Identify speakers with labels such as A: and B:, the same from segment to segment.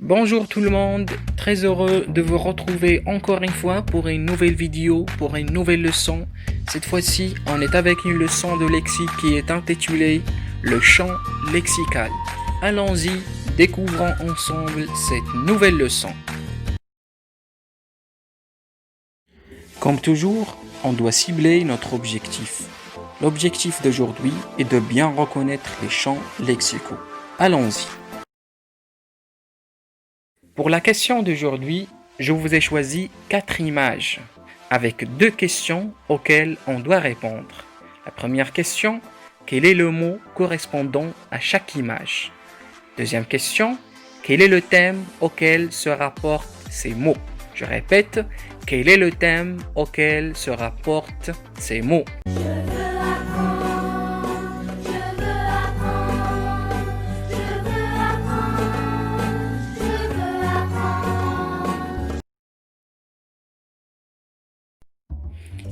A: Bonjour tout le monde, très heureux de vous retrouver encore une fois pour une nouvelle vidéo, pour une nouvelle leçon. Cette fois-ci, on est avec une leçon de lexique qui est intitulée Le champ lexical. Allons-y, découvrons ensemble cette nouvelle leçon. Comme toujours, on doit cibler notre objectif. L'objectif d'aujourd'hui est de bien reconnaître les champs lexicaux. Allons-y. Pour la question d'aujourd'hui, je vous ai choisi 4 images avec 2 questions auxquelles on doit répondre. La première question, quel est le mot correspondant à chaque image? Deuxième question, quel est le thème auquel se rapportent ces mots? Je répète, quel est le thème auquel se rapportent ces mots?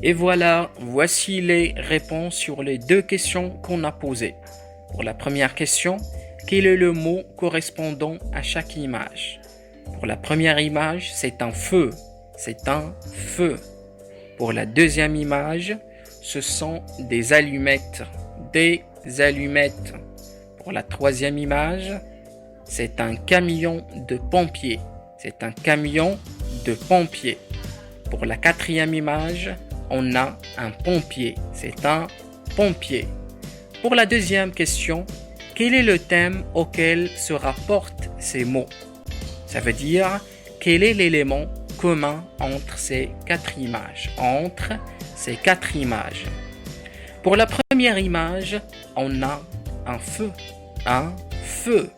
A: Et voilà, voici les réponses sur les 2 questions qu'on a posées. Pour la première question, quel est le mot correspondant à chaque image? Pour la première image, c'est un feu. C'est un feu. Pour la deuxième image, ce sont des allumettes. Des allumettes. Pour la troisième image, c'est un camion de pompiers. C'est un camion de pompiers. Pour la quatrième image, on a un pompier. C'est un pompier. Pour la deuxième question, quel est le thème auquel se rapportent ces mots? Ça veut dire, quel est l'élément commun entre ces 4 images? Entre ces 4 images. Pour la première image, on a un feu. Un feu.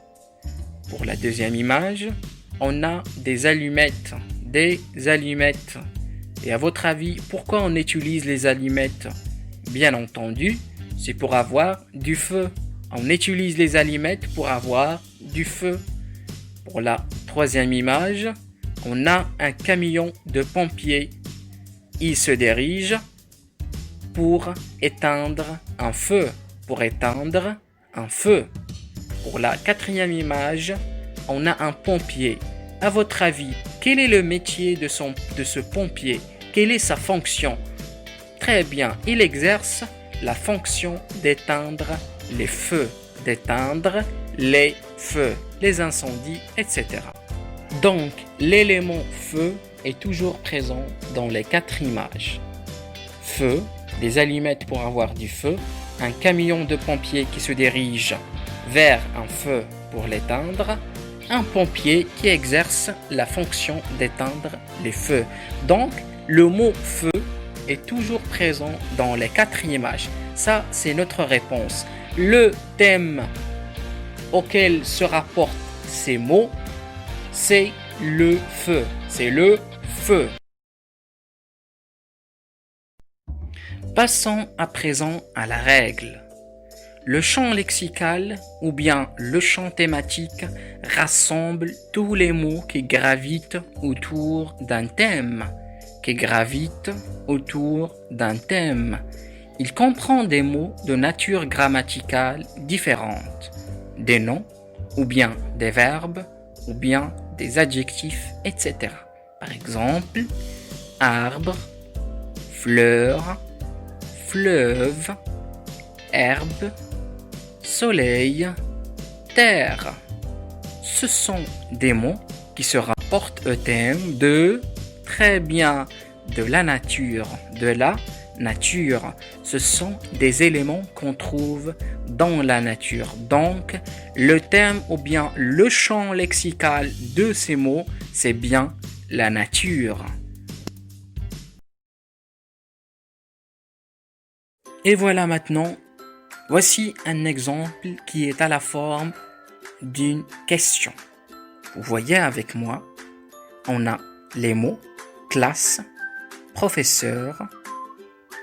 A: Pour la deuxième image, on a des allumettes. Des allumettes. Et à votre avis, pourquoi on utilise les allumettes? Bien entendu, c'est pour avoir du feu. On utilise les allumettes pour avoir du feu. Pour la troisième image, on a un camion de pompiers. Il se dirige pour éteindre un feu. Pour éteindre un feu. Pour la quatrième image, on a un pompier. À votre avis, quel est le métier de ce pompier? Quelle est sa fonction? Très bien, il exerce la fonction d'éteindre les feux, d'éteindre les feux, les incendies, etc. Donc, l'élément feu est toujours présent dans les 4 images. Feu, des allumettes pour avoir du feu, un camion de pompiers qui se dirige vers un feu pour l'éteindre, un pompier qui exerce la fonction d'éteindre les feux. Donc, le mot feu est toujours présent dans les 4 images. Ça, c'est notre réponse. Le thème auquel se rapportent ces mots, c'est le feu. C'est le feu. Passons à présent à la règle. Le champ lexical ou bien le champ thématique rassemble tous les mots qui gravitent autour d'un thème. Il comprend des mots de nature grammaticale différente, des noms ou bien des verbes ou bien des adjectifs, etc. Par exemple, arbre, fleur, fleuve, herbe, soleil, terre. Ce sont des mots qui se rapportent au thème de très bien de la nature. De la nature. Ce sont des éléments qu'on trouve dans la nature. Donc, le thème ou bien le champ lexical de ces mots, c'est bien la nature. Et voilà maintenant. Voici un exemple qui est à la forme d'une question. Vous voyez avec moi, on a les mots classe, professeur,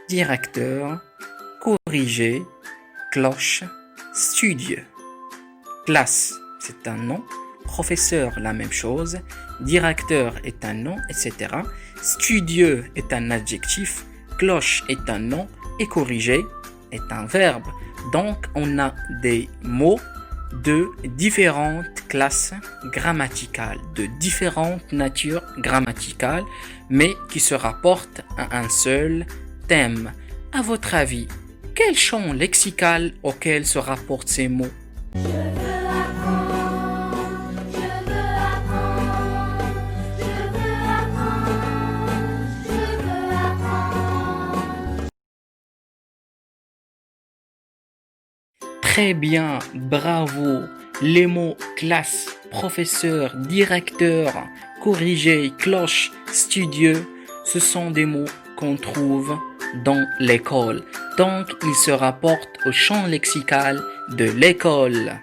A: directeur, corrigé, cloche, studieux. Classe, c'est un nom, professeur, la même chose, directeur est un nom, etc. Studieux est un adjectif, cloche est un nom et corrigé est un verbe. Donc, on a des mots de différentes classes grammaticales, de différentes natures grammaticales, mais qui se rapportent à un seul thème. À votre avis, quel champ lexical auquel se rapportent ces mots? Très bien, bravo. Les mots classe, professeur, directeur, corrigé, cloche, studieux, ce sont des mots qu'on trouve dans l'école. Donc, ils se rapportent au champ lexical de l'école.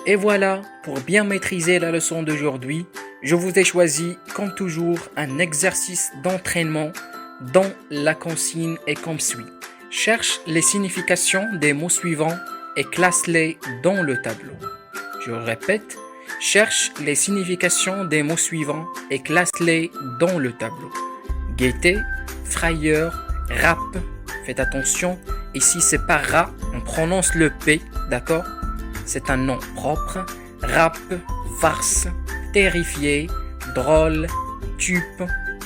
A: Et voilà, pour bien maîtriser la leçon d'aujourd'hui, je vous ai choisi, comme toujours, un exercice d'entraînement dont la consigne est comme suit. Cherche les significations des mots suivants et classe-les dans le tableau. Je répète, cherche les significations des mots suivants et classe-les dans le tableau. Gaieté, frayeur, rap. Faites attention, ici c'est pas rat, on prononce le P, d'accord? C'est un nom propre. Rap, farce, terrifié, drôle, tupe,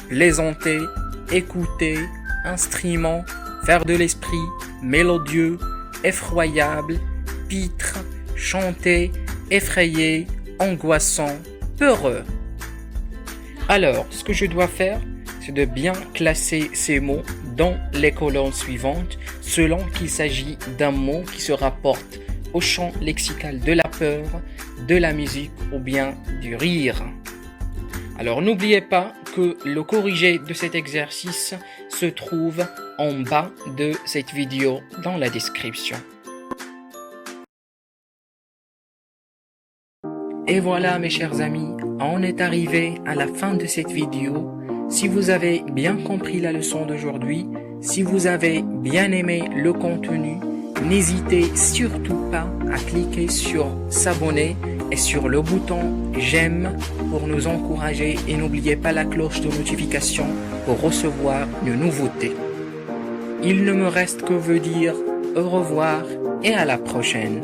A: plaisanter, écouter, instrument, faire de l'esprit, mélodieux, effroyable, pitre, chanter, effrayé, angoissant, peureux. Alors, ce que je dois faire, c'est de bien classer ces mots dans les colonnes suivantes selon qu'il s'agit d'un mot qui se rapporte au champ lexical de la peur, de la musique ou bien du rire. Alors n'oubliez pas que le corrigé de cet exercice se trouve en bas de cette vidéo dans la description. Et voilà mes chers amis, on est arrivé à la fin de cette vidéo. Si vous avez bien compris la leçon d'aujourd'hui, si vous avez bien aimé le contenu, n'hésitez surtout pas à cliquer sur s'abonner et sur le bouton j'aime pour nous encourager et n'oubliez pas la cloche de notification pour recevoir une nouveauté. Il ne me reste que vous dire au revoir et à la prochaine.